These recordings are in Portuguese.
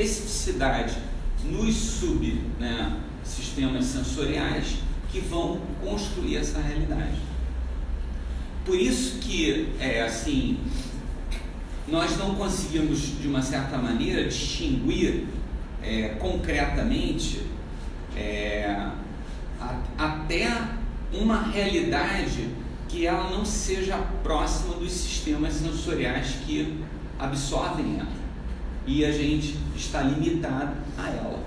especificidade nos sistemas sensoriais que vão construir essa realidade. Por isso que, nós não conseguimos, de uma certa maneira, distinguir concretamente até uma realidade que ela não seja próxima dos sistemas sensoriais que absorvem ela, e a gente está limitado a ela,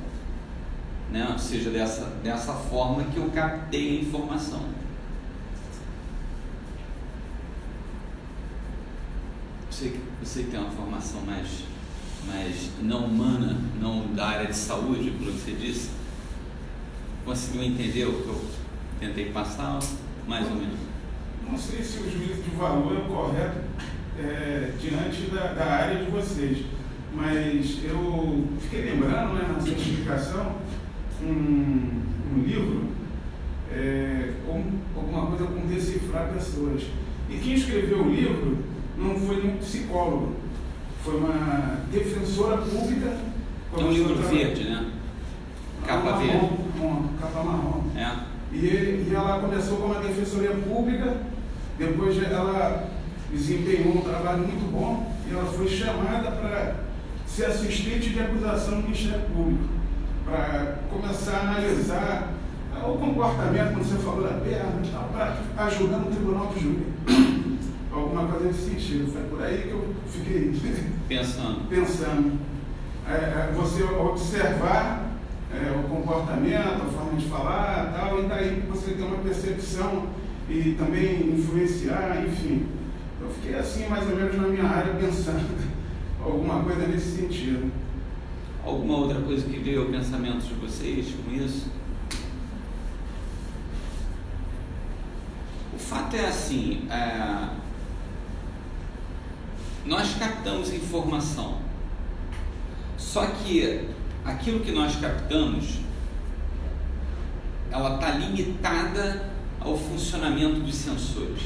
né? Ou seja, dessa forma que eu captei a informação. Você que tem uma formação mais não humana, não da área de saúde, pelo que você disse, conseguiu entender o que eu tentei passar, mais ou menos? Não sei se o juízo de valor é o correto diante da área de vocês, mas eu fiquei lembrando, né, na sua explicação, um livro, alguma coisa com decifrar pessoas. E quem escreveu o livro não foi um psicólogo, foi uma defensora pública. É um livro verde, né? Capa verde. Capa marrom. E ela começou como uma defensoria pública, depois ela desempenhou um trabalho muito bom e ela foi chamada para ser assistente de acusação do Ministério Público, para começar a analisar o comportamento, como você falou, da perna e tal, para ajudar no tribunal de júri. Alguma coisa nesse sentido. Foi por aí que eu fiquei pensando. Você observar o comportamento, a forma de falar tal, e daí você ter uma percepção e também influenciar, enfim. Eu fiquei assim, mais ou menos na minha área, pensando alguma coisa nesse sentido. Alguma outra coisa que veio ao pensamento de vocês com isso? O fato é assim, nós captamos informação, só que aquilo que nós captamos, ela está limitada ao funcionamento dos sensores.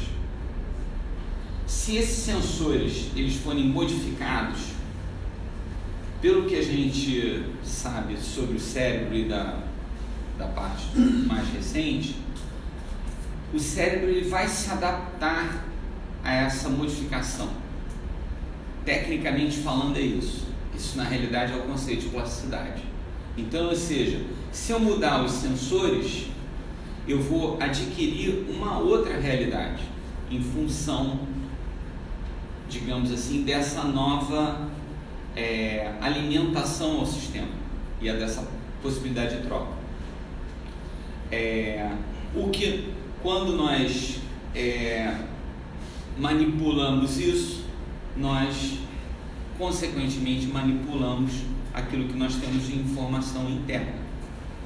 Se esses sensores eles forem modificados pelo que a gente sabe sobre o cérebro e da parte mais recente, o cérebro ele vai se adaptar a essa modificação. Tecnicamente falando é isso. Isso na realidade é o conceito de plasticidade. Então, ou seja, se eu mudar os sensores, eu vou adquirir uma outra realidade em função, digamos assim, dessa nova alimentação ao sistema e a dessa possibilidade de troca. O que, quando nós manipulamos isso, nós consequentemente manipulamos aquilo que nós temos de informação interna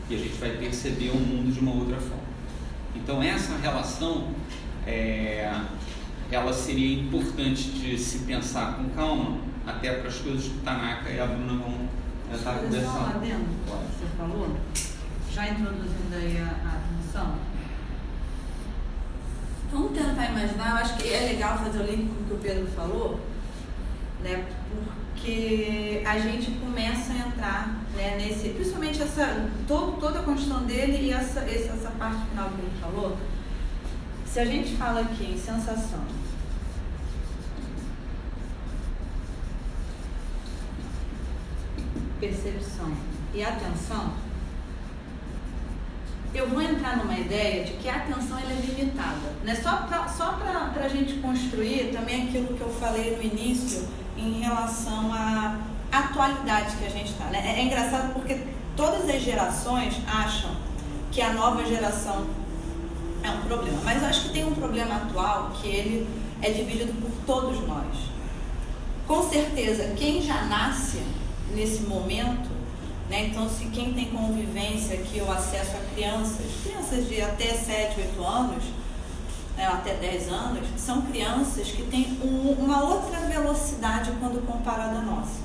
e a gente vai perceber o mundo de uma outra forma. Então essa relação ela seria importante de se pensar com calma, até para as coisas que o Tanaka e a Bruna vão estar conversando. Só lá dentro, você falou, já introduzindo aí a atenção. Vamos tentar imaginar, eu acho que é legal fazer o link com o que o Pedro falou, né, porque a gente começa a entrar, né, nesse, principalmente toda a construção dele e essa parte final que ele falou. Se a gente fala aqui em sensação, percepção e atenção, eu vou entrar numa ideia de que a atenção ela é limitada, né? Só para a gente construir também aquilo que eu falei no início em relação à atualidade que a gente está, né? É engraçado porque todas as gerações acham que a nova geração é um problema, mas eu acho que tem um problema atual que ele é dividido por todos nós. Com certeza, quem já nasce nesse momento, né? Então, se quem tem convivência aqui ou acesso a crianças de até 7, 8 anos, né, até 10 anos, são crianças que têm uma outra velocidade quando comparada à nossa.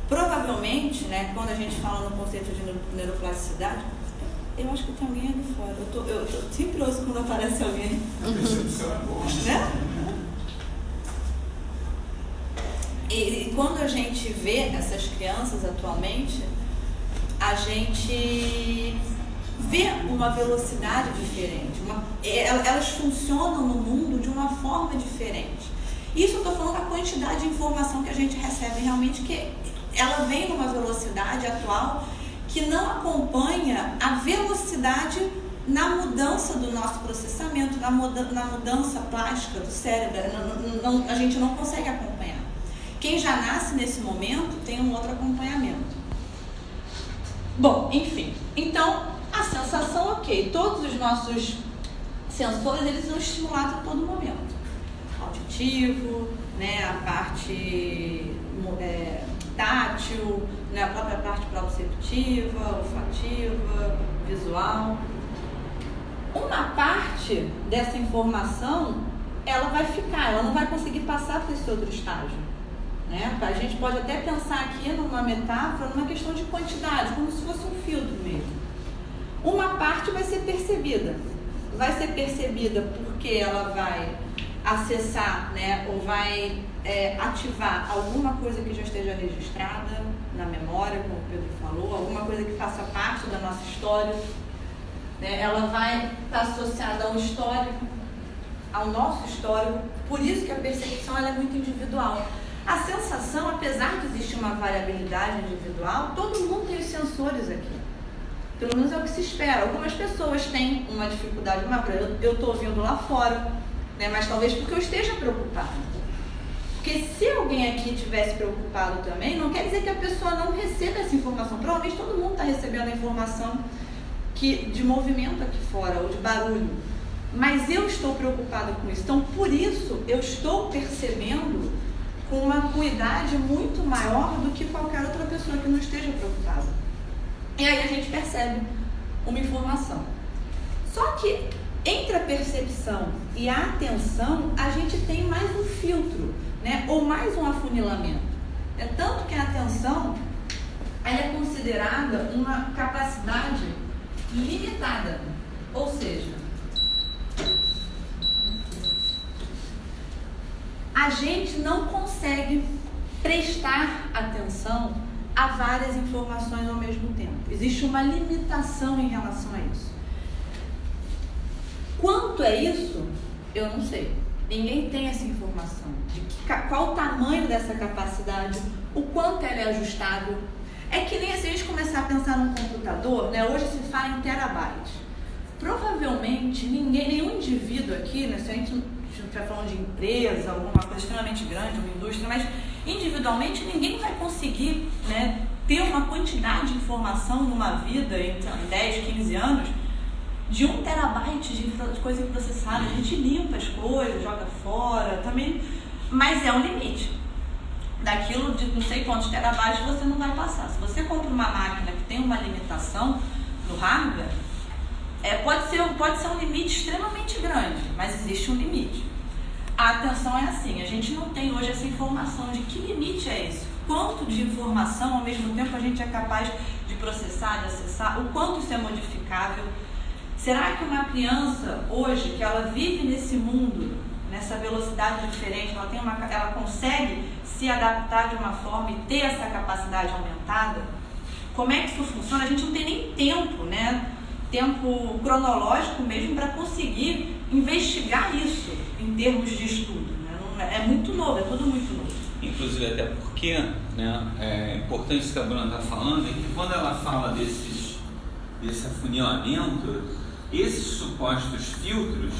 Provavelmente, né, quando a gente fala no conceito de neuroplasticidade, eu acho que tem alguém ali fora. Eu tô sempre ouço quando aparece alguém. A percepção é boa. Né? E quando a gente vê essas crianças atualmente, a gente vê uma velocidade diferente. Elas funcionam no mundo de uma forma diferente. Isso eu estou falando da quantidade de informação que a gente recebe realmente, que ela vem numa velocidade atual que não acompanha a velocidade na mudança do nosso processamento, na mudança plástica do cérebro. A gente não consegue acompanhar. Quem já nasce nesse momento tem um outro acompanhamento. Bom, enfim. Então, a sensação, ok. Todos os nossos sensores, eles são estimulados a todo momento. Auditivo, né, a parte tátil, né, a própria parte proprioceptiva, olfativa, visual. Uma parte dessa informação, ela vai ficar, ela não vai conseguir passar para esse outro estágio. Né? A gente pode até pensar aqui numa metáfora, numa questão de quantidade, como se fosse um filtro mesmo. Uma parte vai ser percebida. Vai ser percebida porque ela vai acessar, né, ou vai ativar alguma coisa que já esteja registrada na memória, como o Pedro falou, alguma coisa que faça parte da nossa história. Né? Ela vai estar associada ao histórico, ao nosso histórico. Por isso que a percepção ela é muito individual. A sensação, apesar de existir uma variabilidade individual, todo mundo tem os sensores aqui. Pelo menos é o que se espera. Algumas pessoas têm uma dificuldade maior. Eu estou ouvindo lá fora, né? Mas talvez porque eu esteja preocupada. Porque se alguém aqui estivesse preocupado também, não quer dizer que a pessoa não receba essa informação. Provavelmente todo mundo está recebendo a informação de movimento aqui fora, ou de barulho. Mas eu estou preocupada com isso. Então, por isso, eu estou percebendo com uma cuidade muito maior do que qualquer outra pessoa que não esteja preocupada. E aí a gente percebe uma informação. Só que entre a percepção e a atenção, a gente tem mais um filtro, né? Ou mais um afunilamento. É tanto que a atenção ela é considerada uma capacidade limitada. Ou seja, a gente não consegue prestar atenção a várias informações ao mesmo tempo. Existe uma limitação em relação a isso. Quanto é isso? Eu não sei. Ninguém tem essa informação. Qual o tamanho dessa capacidade, o quanto ela é ajustável. É que nem se a gente começar a pensar num computador, né? Hoje se fala em terabytes. Provavelmente nenhum indivíduo aqui, né? Se a gente estiver falando de empresa, alguma coisa extremamente grande, uma indústria, mas individualmente ninguém vai conseguir, né, ter uma quantidade de informação numa vida, em 10, 15 anos, de 1 terabyte de coisa processada. A gente limpa as coisas, joga fora, também, mas é um limite. Daquilo de não sei quantos terabytes você não vai passar. Se você compra uma máquina que tem uma limitação no hardware, pode ser um limite extremamente grande, mas existe um limite. A atenção é assim, a gente não tem hoje essa informação de que limite é esse, quanto de informação ao mesmo tempo a gente é capaz de processar, de acessar, o quanto isso é modificável. Será que uma criança hoje, que ela vive nesse mundo, nessa velocidade diferente, ela consegue se adaptar de uma forma e ter essa capacidade aumentada? Como é que isso funciona? A gente não tem nem tempo, né? Tempo cronológico mesmo para conseguir investigar isso em termos de estudo, né? É muito novo, é tudo muito novo. Inclusive até porque, né, é importante isso que a Bruna está falando, é que quando ela fala desse afunilamento, esses supostos filtros,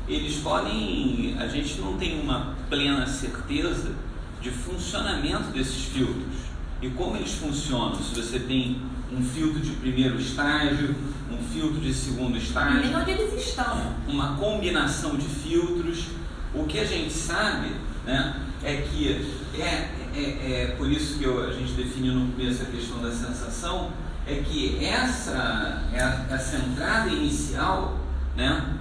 eles podem, a gente não tem uma plena certeza de funcionamento desses filtros e como eles funcionam. Se você tem um filtro de primeiro estágio, um filtro de segundo estágio, nem onde eles estão, uma combinação de filtros. O que a gente sabe, né, é que por isso que a gente definiu no começo a questão da sensação, é que essa entrada inicial, né,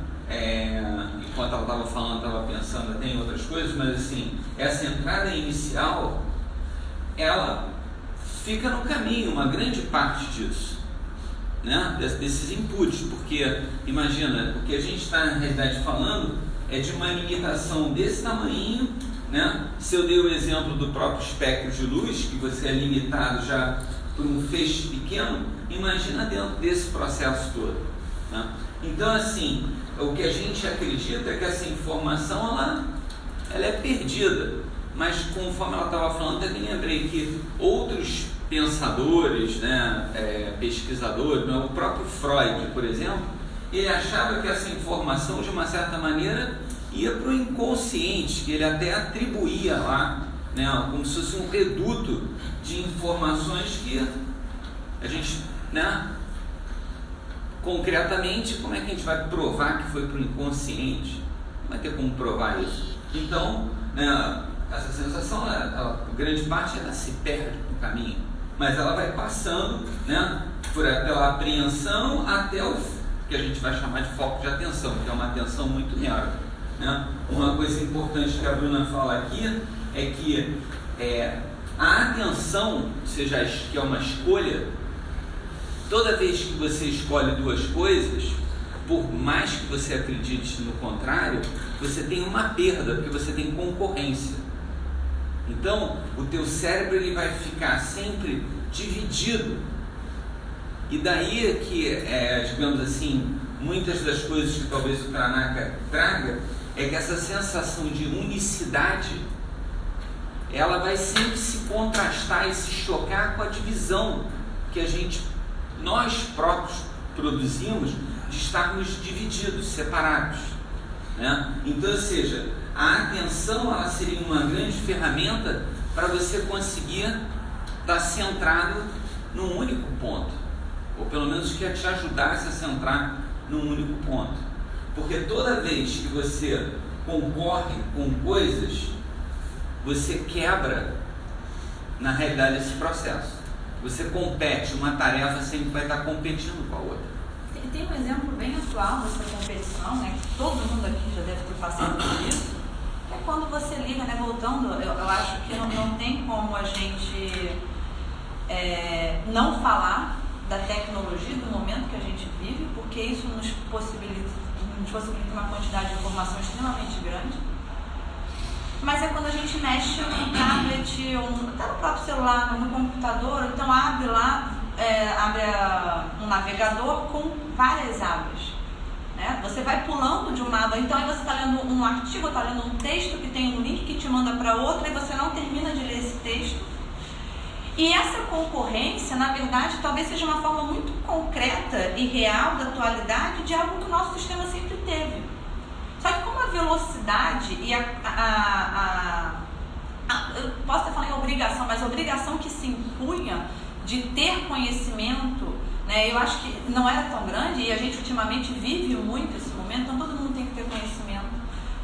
enquanto ela estava falando, eu estava pensando até em outras coisas, mas assim, essa entrada inicial, ela fica no caminho, uma grande parte disso, né, desses inputs, porque imagina, o que a gente está na realidade falando é de uma limitação desse tamanho, né? Se eu dei o exemplo do próprio espectro de luz, que você é limitado já por um feixe pequeno, imagina dentro desse processo todo, né? Então, assim, o que a gente acredita é que essa informação ela é perdida, mas conforme ela estava falando, eu me lembrei que outros pensadores, né, pesquisadores, né, o próprio Freud, por exemplo, ele achava que essa informação, de uma certa maneira, ia para o inconsciente, que ele até atribuía lá, né, como se fosse um reduto de informações que a gente, né, concretamente, como é que a gente vai provar que foi para o inconsciente? Não vai ter como provar isso. Então, né, essa sensação, grande parte, ela se perde no caminho, mas ela vai passando, né, pela apreensão até o que a gente vai chamar de foco de atenção, que é uma atenção muito real, né? Uma coisa importante que a Bruna fala aqui é que a atenção, seja que é uma escolha, toda vez que você escolhe duas coisas, por mais que você acredite no contrário, você tem uma perda, porque você tem concorrência. Então, o teu cérebro ele vai ficar sempre dividido. E daí que, digamos assim, muitas das coisas que talvez o Pranaka traga, é que essa sensação de unicidade, ela vai sempre se contrastar e se chocar com a divisão que nós próprios produzimos, de estarmos divididos, separados, né? Então, ou seja, a atenção, ela seria uma grande ferramenta para você conseguir estar centrado num único ponto, ou pelo menos que te ajudasse a centrar num único ponto, porque toda vez que você concorre com coisas, você quebra, na realidade, esse processo. Você compete, uma tarefa sempre vai estar competindo com a outra. Tem um exemplo bem atual dessa competição, né, que todo mundo aqui já deve ter passado por isso, que é quando você liga, né, voltando, eu acho que não tem como a gente não falar da tecnologia, do momento que a gente vive, porque isso nos possibilita uma quantidade de informação extremamente grande. Mas é quando a gente mexe no tablet, ou até no próprio celular, no computador, então abre lá, um navegador com várias abas, né? Você vai pulando de uma aba, então aí você está lendo um artigo, está lendo um texto que tem um link que te manda para outra e você não termina de ler esse texto. E essa concorrência, na verdade, talvez seja uma forma muito concreta e real da atualidade de algo que o nosso sistema sempre teve. Só que como a velocidade e eu posso até falar em obrigação, mas a obrigação que se impunha de ter conhecimento, né, eu acho que não era tão grande, e a gente ultimamente vive muito esse momento, então todo mundo tem que ter conhecimento,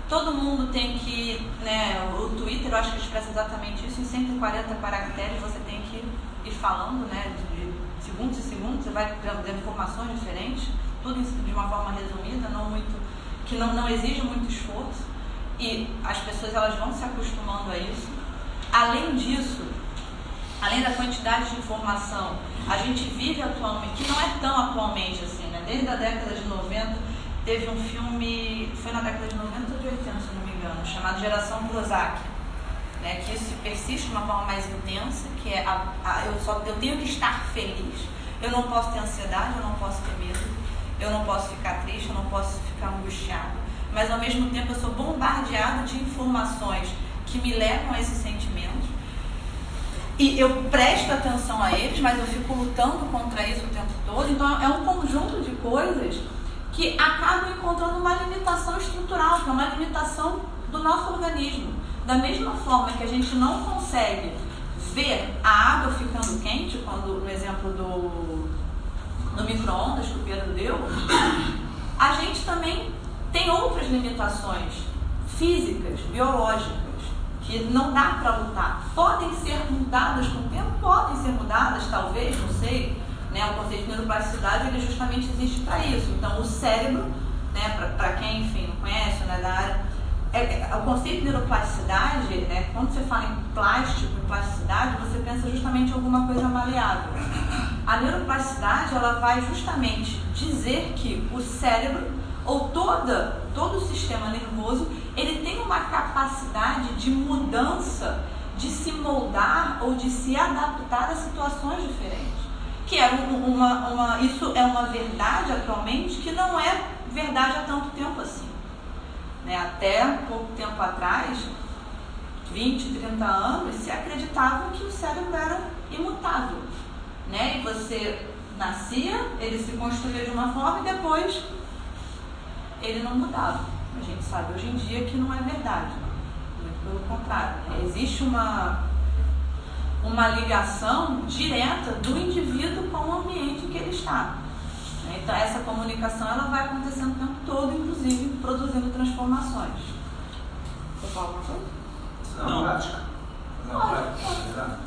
todo mundo tem que, né, o Twitter eu acho que expressa exatamente isso, em 140 caracteres você tem que ir falando, né, de segundos e segundos, você vai dando informações diferentes, tudo de uma forma resumida, que não exige muito esforço, e as pessoas elas vão se acostumando a isso. Além disso, além da quantidade de informação, a gente vive atualmente, que não é tão atualmente assim, né? Desde a década de 90, teve um filme, foi na década de 90 ou de 80, se não me engano, chamado Geração Prozac, né? Que isso persiste de uma forma mais intensa, que é eu tenho que estar feliz, eu não posso ter ansiedade, eu não posso ter medo, eu não posso ficar triste, eu não posso ficar angustiado, mas ao mesmo tempo eu sou bombardeado de informações que me levam a esses sentimentos. E eu presto atenção a eles, mas eu fico lutando contra isso o tempo todo. Então é um conjunto de coisas que acabam encontrando uma limitação estrutural, que é uma limitação do nosso organismo. Da mesma forma que a gente não consegue ver a água ficando quente, quando no exemplo do micro-ondas que o Pedro deu, a gente também tem outras limitações físicas, biológicas, que não dá para lutar. Podem ser mudadas com o tempo? Podem ser mudadas, talvez, não sei. Né? O conceito de neuroplasticidade ele justamente existe para isso. Então, o cérebro, né, para quem, enfim, não conhece, né, da área, o conceito de neuroplasticidade, né, quando você fala em plástico, em plasticidade, você pensa justamente em alguma coisa maleável. A neuroplasticidade ela vai justamente dizer que o cérebro ou todo o sistema nervoso, ele tem uma capacidade de mudança, de se moldar ou de se adaptar a situações diferentes. Que é isso é uma verdade atualmente que não é verdade há tanto tempo assim. Né? Até pouco tempo atrás, 20, 30 anos, se acreditava que o cérebro era imutável. Né? E você nascia, ele se construía de uma forma e depois ele não mudava. A gente sabe hoje em dia que não é verdade. Muito pelo contrário. Né? Existe uma ligação direta do indivíduo com o ambiente em que ele está. Então essa comunicação ela vai acontecendo o tempo todo, inclusive produzindo transformações. Você fala alguma coisa? Não, prática. Não, prática.